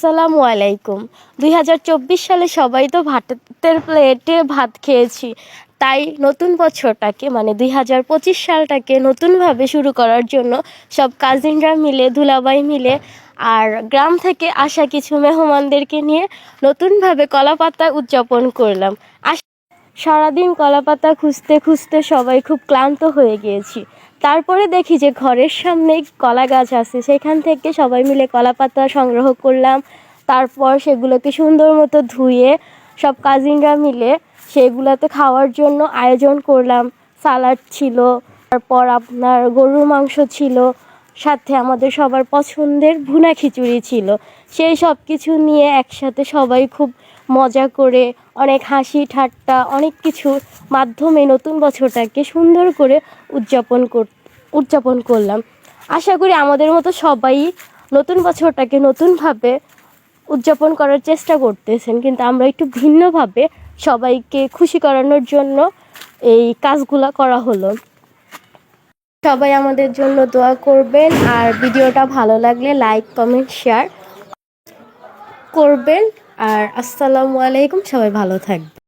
আসসালামু আলাইকুম। ২০২৪ সালে সবাই তো ভাতের প্লেটে ভাত খেয়েছি। তাই নতুন বছরটাকে মানে ২০২৫ সালটাকে নতুনভাবে শুরু করার জন্য সব কাজিনরা মিলে, দুলাভাই মিলে আর গ্রাম থেকে আসা কিছু মেহমানদেরকে নিয়ে নতুনভাবে কলাপাতা উদযাপন করলাম। সারাদিন কলাপাতা খুঁজতে খুঁজতে সবাই খুব ক্লান্ত হয়ে গিয়েছি। তারপরে দেখি যে ঘরের সামনেই কলা গাছ আছে, সেখান থেকে সবাই মিলে কলাপাতা সংগ্রহ করলাম। তারপর সেগুলোকে সুন্দর মতো ধুয়ে সব কাজিনরা মিলে সেগুলোতে খাওয়ার জন্য আয়োজন করলাম। সালাড ছিল, তারপর আপনার গরুর মাংস ছিল, সাথে আমাদের সবার পছন্দের ভুনা খিচুড়ি ছিল। সেই সব কিছু নিয়ে একসাথে সবাই খুব মজা করে অনেক হাসি ঠাট্টা অনেক কিছুর মাধ্যমে নতুন বছরটাকে সুন্দর করে উদযাপন করলাম। আশা করি আমাদের মতো সবাই নতুন বছরটাকে নতুনভাবে উদযাপন করার চেষ্টা করতেছেন, কিন্তু আমরা একটু ভিন্নভাবে সবাইকে খুশি করানোর জন্য এই কাজগুলো করা হলো। সবাই আমাদের জন্য দোয়া করবেন, আর ভিডিওটা ভালো লাগলে লাইক কমেন্ট শেয়ার করবেন। আর আসসালামু আলাইকুম, সবাই ভালো থাকবেন।